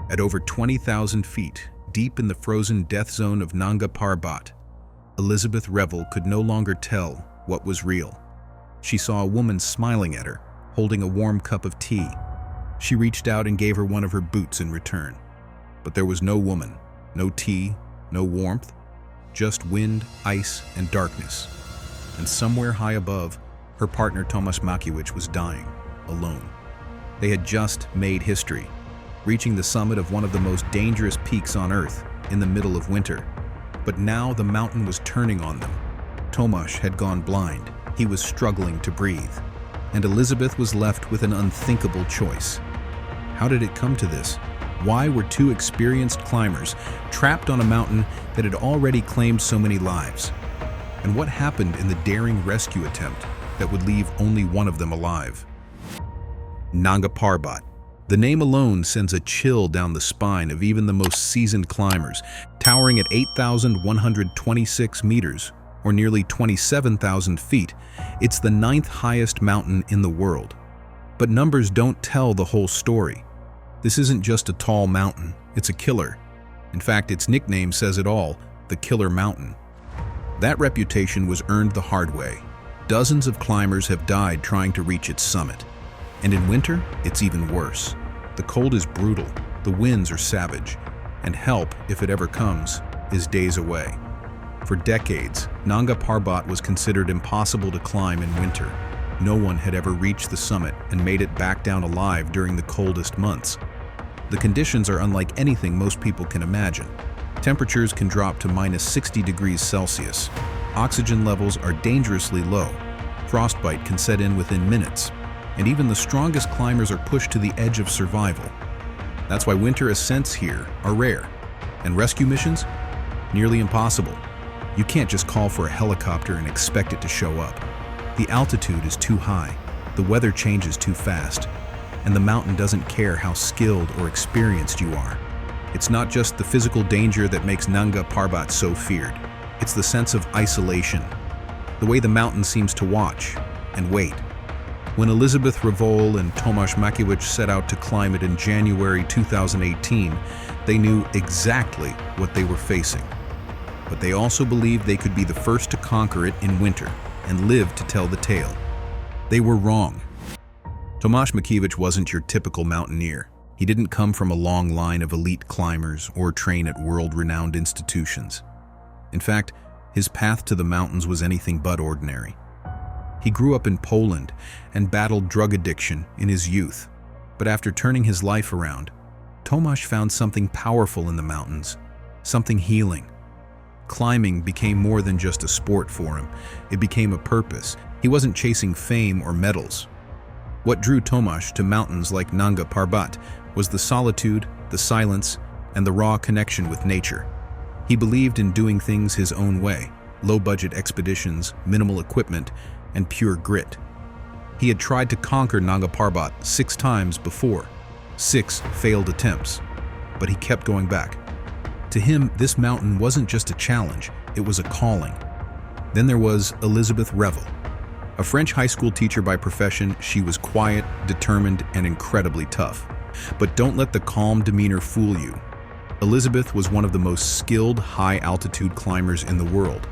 At over 20,000 feet, deep in the frozen death zone of Nanga Parbat, Elisabeth Revol could no longer tell what was real. She saw a woman smiling at her, holding a warm cup of tea. She reached out and gave her one of her boots in return. But there was no woman, no tea, no warmth, just wind, ice, and darkness. And somewhere high above, her partner Tomasz Mackiewicz was dying, alone. They had just made history, reaching the summit of one of the most dangerous peaks on Earth in the middle of winter. But now the mountain was turning on them. Tomasz had gone blind. He was struggling to breathe. And Elisabeth was left with an unthinkable choice. How did it come to this? Why were two experienced climbers trapped on a mountain that had already claimed so many lives? And what happened in the daring rescue attempt that would leave only one of them alive? Nanga Parbat. The name alone sends a chill down the spine of even the most seasoned climbers. Towering at 8,126 meters, or nearly 27,000 feet, it's the 9th highest mountain in the world. But numbers don't tell the whole story. This isn't just a tall mountain, it's a killer. In fact, its nickname says it all, the Killer Mountain. That reputation was earned the hard way. Dozens of climbers have died trying to reach its summit. And in winter, it's even worse. The cold is brutal, the winds are savage, and help, if it ever comes, is days away. For decades, Nanga Parbat was considered impossible to climb in winter. No one had ever reached the summit and made it back down alive during the coldest months. The conditions are unlike anything most people can imagine. Temperatures can drop to minus 60 degrees Celsius. Oxygen levels are dangerously low. Frostbite can set in within minutes. And even the strongest climbers are pushed to the edge of survival. That's why winter ascents here are rare. And rescue missions? Nearly impossible. You can't just call for a helicopter and expect it to show up. The altitude is too high, the weather changes too fast, and the mountain doesn't care how skilled or experienced you are. It's not just the physical danger that makes Nanga Parbat so feared. It's the sense of isolation, the way the mountain seems to watch and wait. When Elisabeth Revol and Tomasz Mackiewicz set out to climb it in January 2018, they knew exactly what they were facing. But they also believed they could be the first to conquer it in winter and live to tell the tale. They were wrong. Tomasz Mackiewicz wasn't your typical mountaineer. He didn't come from a long line of elite climbers or train at world-renowned institutions. In fact, his path to the mountains was anything but ordinary. He grew up in Poland and battled drug addiction in his youth. But after turning his life around, Tomasz found something powerful in the mountains, something healing. Climbing became more than just a sport for him. It became a purpose. He wasn't chasing fame or medals. What drew Tomasz to mountains like Nanga Parbat was the solitude, the silence, and the raw connection with nature. He believed in doing things his own way, low-budget expeditions, minimal equipment, and pure grit. He had tried to conquer Nanga Parbat 6 times before, 6 failed attempts, but he kept going back. To him, this mountain wasn't just a challenge, it was a calling. Then there was Elisabeth Revol. A French high school teacher by profession, she was quiet, determined, and incredibly tough. But don't let the calm demeanor fool you. Elisabeth was one of the most skilled high-altitude climbers in the world.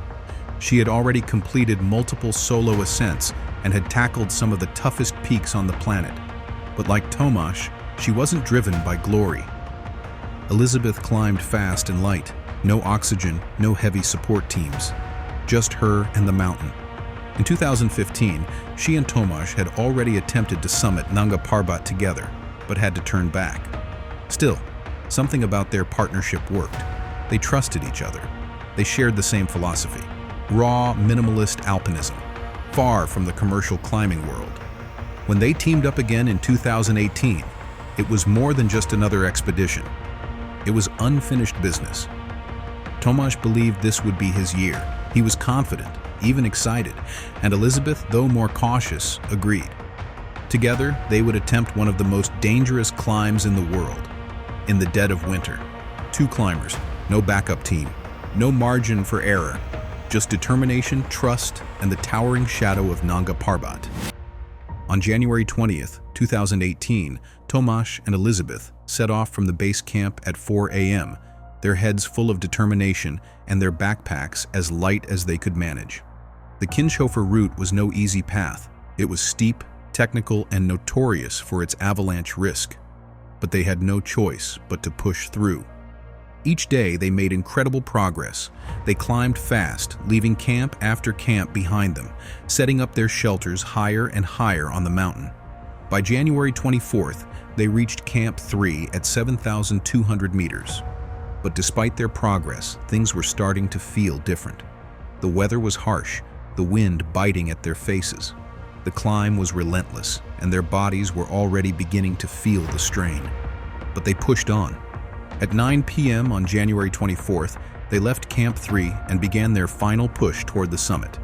She had already completed multiple solo ascents and had tackled some of the toughest peaks on the planet. But like Tomasz, she wasn't driven by glory. Elisabeth climbed fast and light, no oxygen, no heavy support teams, just her and the mountain. In 2015, she and Tomasz had already attempted to summit Nanga Parbat together, but had to turn back. Still, something about their partnership worked. They trusted each other. They shared the same philosophy, raw, minimalist alpinism, far from the commercial climbing world. When they teamed up again in 2018, it was more than just another expedition. It was unfinished business. Tomasz believed this would be his year. He was confident, even excited, and Elisabeth, though more cautious, agreed. Together, they would attempt one of the most dangerous climbs in the world, in the dead of winter. 2 climbers, no backup team, no margin for error, just determination, trust, and the towering shadow of Nanga Parbat. On January 20th, 2018, Tomasz and Elisabeth set off from the base camp at 4 a.m., their heads full of determination and their backpacks as light as they could manage. The Kindshofer route was no easy path. It was steep, technical, and notorious for its avalanche risk. But they had no choice but to push through. Each day they made incredible progress. They climbed fast, leaving camp after camp behind them, setting up their shelters higher and higher on the mountain. By January 24th, they reached Camp 3 at 7,200 meters. But despite their progress, things were starting to feel different. The weather was harsh, the wind biting at their faces. The climb was relentless, and their bodies were already beginning to feel the strain. But they pushed on. At 9 p.m. on January 24th, they left Camp 3 and began their final push toward the summit.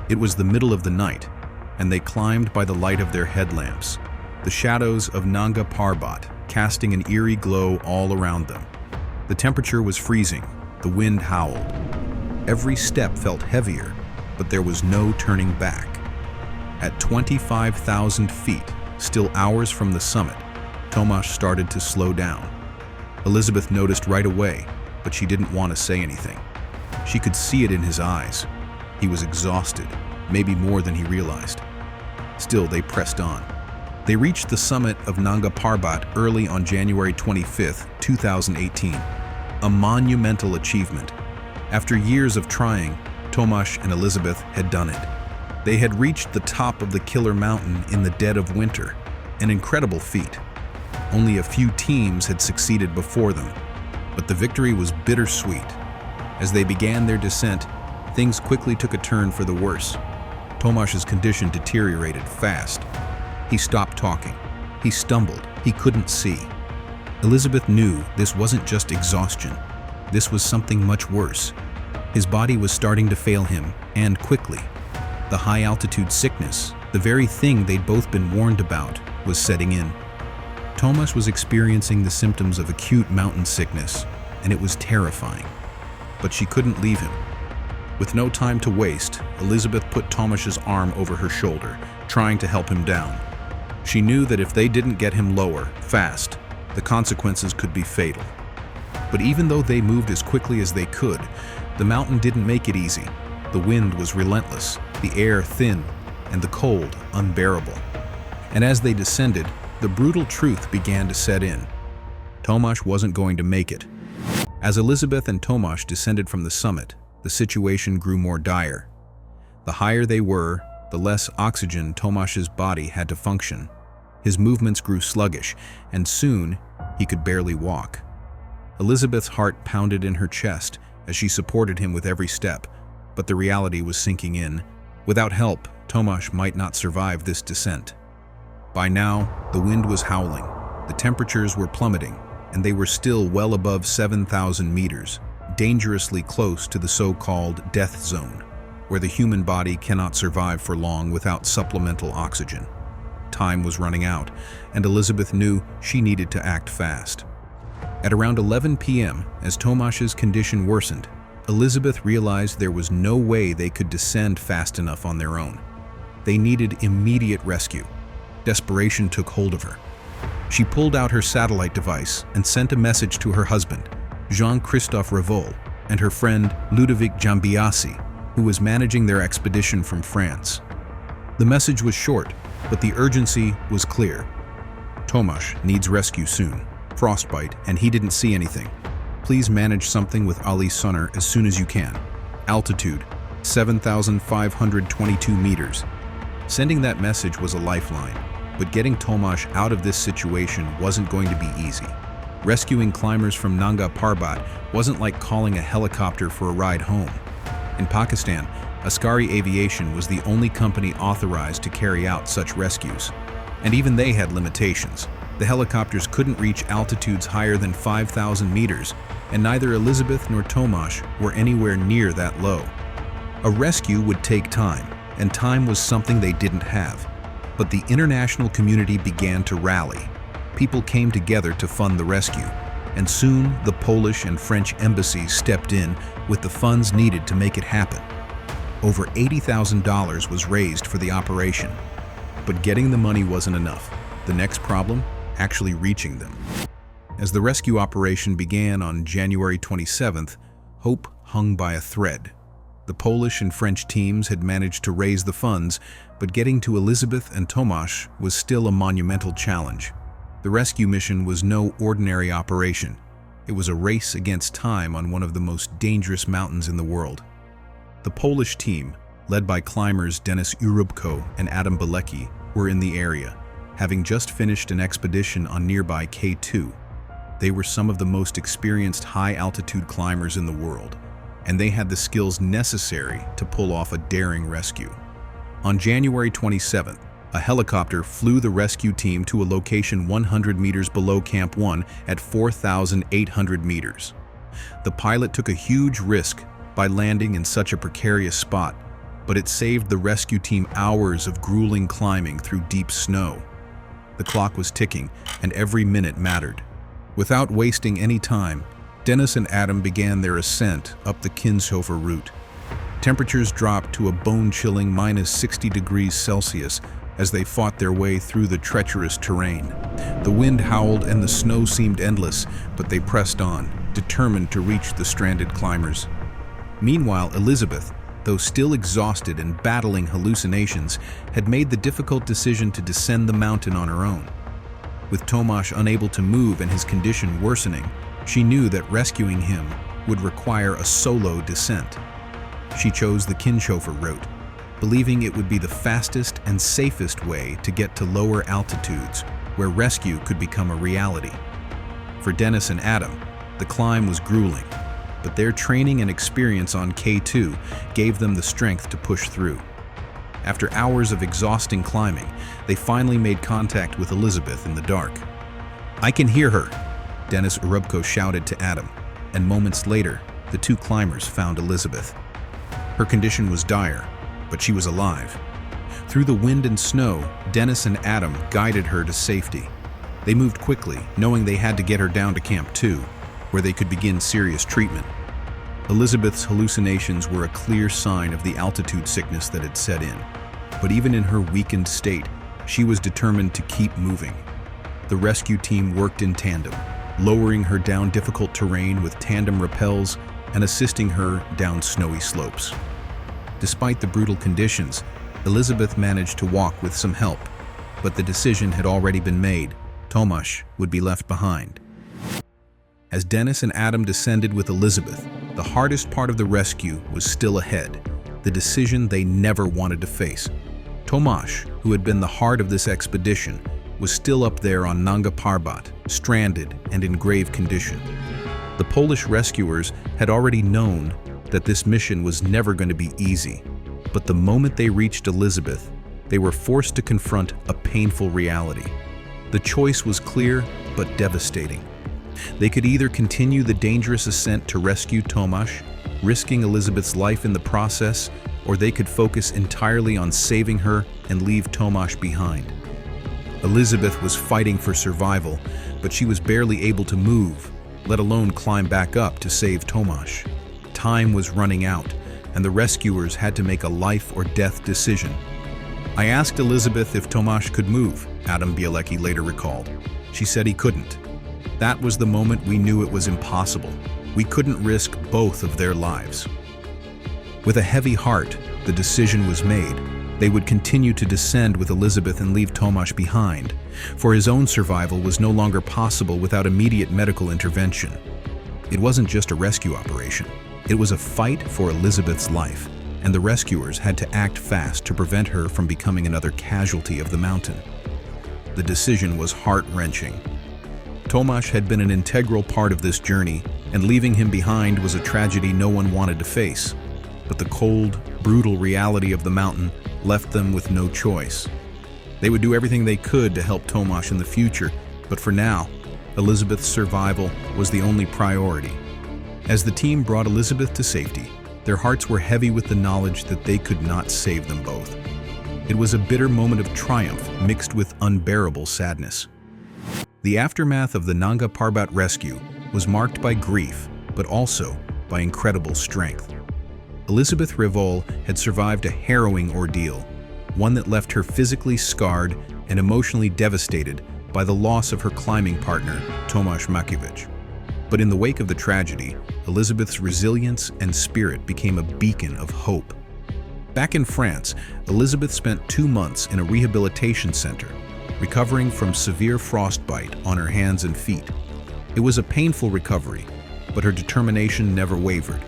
It was the middle of the night, and they climbed by the light of their headlamps, the shadows of Nanga Parbat casting an eerie glow all around them. The temperature was freezing, the wind howled. Every step felt heavier, but there was no turning back. At 25,000 feet, still hours from the summit, Tomasz started to slow down. Elisabeth noticed right away, but she didn't want to say anything. She could see it in his eyes. He was exhausted, maybe more than he realized. Still, they pressed on. They reached the summit of Nanga Parbat early on January 25, 2018, a monumental achievement. After years of trying, Tomasz and Elisabeth had done it. They had reached the top of the killer mountain in the dead of winter, an incredible feat. Only a few teams had succeeded before them, but the victory was bittersweet. As they began their descent, things quickly took a turn for the worse. Tomasz's condition deteriorated fast. He stopped talking. He stumbled. He couldn't see. Elisabeth knew this wasn't just exhaustion. This was something much worse. His body was starting to fail him, and quickly. The high-altitude sickness, the very thing they'd both been warned about, was setting in. Tomasz was experiencing the symptoms of acute mountain sickness, and it was terrifying. But she couldn't leave him. With no time to waste, Elisabeth put Tomasz's arm over her shoulder, trying to help him down. She knew that if they didn't get him lower, fast, the consequences could be fatal. But even though they moved as quickly as they could, the mountain didn't make it easy. The wind was relentless, the air thin, and the cold unbearable. And as they descended, the brutal truth began to set in. Tomasz wasn't going to make it. As Elisabeth and Tomasz descended from the summit, the situation grew more dire. The higher they were, the less oxygen Tomasz's body had to function. His movements grew sluggish, and soon he could barely walk. Elisabeth's heart pounded in her chest as she supported him with every step, but the reality was sinking in. Without help, Tomasz might not survive this descent. By now, the wind was howling, the temperatures were plummeting, and they were still well above 7,000 meters, dangerously close to the so-called death zone, where the human body cannot survive for long without supplemental oxygen. Time was running out, and Elisabeth knew she needed to act fast. At around 11 p.m., as Tomasz's condition worsened, Elisabeth realized there was no way they could descend fast enough on their own. They needed immediate rescue. Desperation took hold of her. She pulled out her satellite device and sent a message to her husband, Jean-Christophe Revol, and her friend Ludovic Jambiasi, who was managing their expedition from France. The message was short, but the urgency was clear. Tomasz needs rescue soon. Frostbite, and he didn't see anything. Please manage something with Ali Sonar as soon as you can. Altitude, 7,522 meters. Sending that message was a lifeline, but getting Tomasz out of this situation wasn't going to be easy. Rescuing climbers from Nanga Parbat wasn't like calling a helicopter for a ride home. In Pakistan, Askari Aviation was the only company authorized to carry out such rescues. And even they had limitations. The helicopters couldn't reach altitudes higher than 5,000 meters, and neither Elisabeth nor Tomasz were anywhere near that low. A rescue would take time, and time was something they didn't have. But the international community began to rally. People came together to fund the rescue, and soon the Polish and French embassies stepped in with the funds needed to make it happen. Over $80,000 was raised for the operation. But getting the money wasn't enough. The next problem, actually reaching them. As the rescue operation began on January 27th, hope hung by a thread. The Polish and French teams had managed to raise the funds, but getting to Elisabeth and Tomasz was still a monumental challenge. The rescue mission was no ordinary operation. It was a race against time on one of the most dangerous mountains in the world. The Polish team, led by climbers Denis Urubko and Adam Bilecki, were in the area, having just finished an expedition on nearby K2. They were some of the most experienced high-altitude climbers in the world, and they had the skills necessary to pull off a daring rescue. On January 27th, a helicopter flew the rescue team to a location 100 meters below Camp 1 at 4,800 meters. The pilot took a huge risk by landing in such a precarious spot, but it saved the rescue team hours of grueling climbing through deep snow. The clock was ticking, and every minute mattered. Without wasting any time, Denis and Adam began their ascent up the Kinshofer route. Temperatures dropped to a bone-chilling -60 degrees Celsius as they fought their way through the treacherous terrain. The wind howled and the snow seemed endless, but they pressed on, determined to reach the stranded climbers. Meanwhile, Elisabeth, though still exhausted and battling hallucinations, had made the difficult decision to descend the mountain on her own. With Tomasz unable to move and his condition worsening, she knew that rescuing him would require a solo descent. She chose the Kinshofer route, believing it would be the fastest and safest way to get to lower altitudes where rescue could become a reality. For Denis and Adam, the climb was grueling, but their training and experience on K2 gave them the strength to push through. After hours of exhausting climbing, they finally made contact with Elisabeth in the dark. "I can hear her," Denis Urubko shouted to Adam, and moments later, the two climbers found Elisabeth. Her condition was dire, but she was alive. Through the wind and snow, Denis and Adam guided her to safety. They moved quickly, knowing they had to get her down to Camp 2, where they could begin serious treatment. Elisabeth's hallucinations were a clear sign of the altitude sickness that had set in. But even in her weakened state, she was determined to keep moving. The rescue team worked in tandem, lowering her down difficult terrain with tandem rappels and assisting her down snowy slopes. Despite the brutal conditions, Elisabeth managed to walk with some help, but the decision had already been made. Tomasz would be left behind. As Denis and Adam descended with Elisabeth, the hardest part of the rescue was still ahead, the decision they never wanted to face. Tomasz, who had been the heart of this expedition, was still up there on Nanga Parbat, stranded and in grave condition. The Polish rescuers had already known that this mission was never going to be easy, but the moment they reached Elisabeth, they were forced to confront a painful reality. The choice was clear but devastating. They could either continue the dangerous ascent to rescue Tomasz, risking Elisabeth's life in the process, or they could focus entirely on saving her and leave Tomasz behind. Elisabeth was fighting for survival, but she was barely able to move, let alone climb back up to save Tomasz. Time was running out, and the rescuers had to make a life or death decision. "I asked Elisabeth if Tomasz could move," Adam Bilecki later recalled. "She said he couldn't. That was the moment we knew it was impossible. We couldn't risk both of their lives." With a heavy heart, the decision was made. They would continue to descend with Elisabeth and leave Tomasz behind, for his own survival was no longer possible without immediate medical intervention. It wasn't just a rescue operation. It was a fight for Elisabeth's life, and the rescuers had to act fast to prevent her from becoming another casualty of the mountain. The decision was heart-wrenching. Tomasz had been an integral part of this journey, and leaving him behind was a tragedy no one wanted to face. But the cold, brutal reality of the mountain left them with no choice. They would do everything they could to help Tomasz in the future, but for now, Elisabeth's survival was the only priority. As the team brought Elisabeth to safety, their hearts were heavy with the knowledge that they could not save them both. It was a bitter moment of triumph mixed with unbearable sadness. The aftermath of the Nanga Parbat rescue was marked by grief, but also by incredible strength. Elisabeth Revol had survived a harrowing ordeal, one that left her physically scarred and emotionally devastated by the loss of her climbing partner, Tomasz Mackiewicz. But in the wake of the tragedy, Elisabeth's resilience and spirit became a beacon of hope. Back in France, Elisabeth spent 2 months in a rehabilitation center, recovering from severe frostbite on her hands and feet. It was a painful recovery, but her determination never wavered.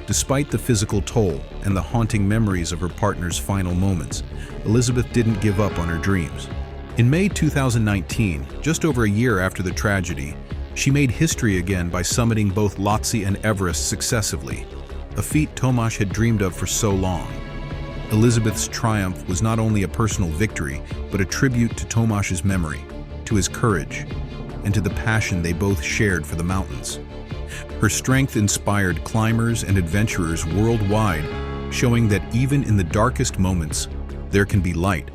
Despite the physical toll and the haunting memories of her partner's final moments, Elisabeth didn't give up on her dreams. In May 2019, just over a year after the tragedy, she made history again by summiting both Lhotse and Everest successively, a feat Tomasz had dreamed of for so long. Elisabeth's triumph was not only a personal victory, but a tribute to Tomasz's memory, to his courage, and to the passion they both shared for the mountains. Her strength inspired climbers and adventurers worldwide, showing that even in the darkest moments, there can be light.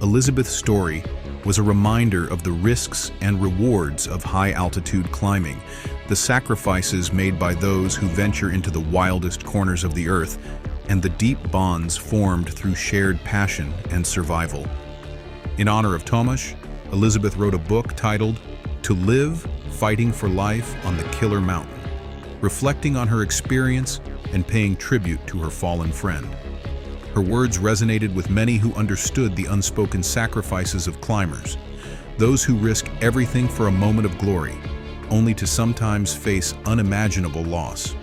Elisabeth's story was a reminder of the risks and rewards of high-altitude climbing, the sacrifices made by those who venture into the wildest corners of the earth, and the deep bonds formed through shared passion and survival. In honor of Tomasz, Elisabeth wrote a book titled "To Live, Fighting for Life on the Killer Mountain," reflecting on her experience and paying tribute to her fallen friend. Her words resonated with many who understood the unspoken sacrifices of climbers, those who risk everything for a moment of glory, only to sometimes face unimaginable loss.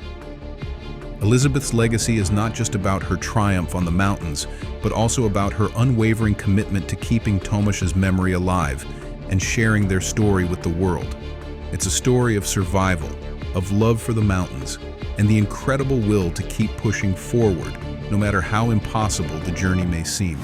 Elisabeth's legacy is not just about her triumph on the mountains, but also about her unwavering commitment to keeping Tomasz's memory alive and sharing their story with the world. It's a story of survival, of love for the mountains, and the incredible will to keep pushing forward, no matter how impossible the journey may seem.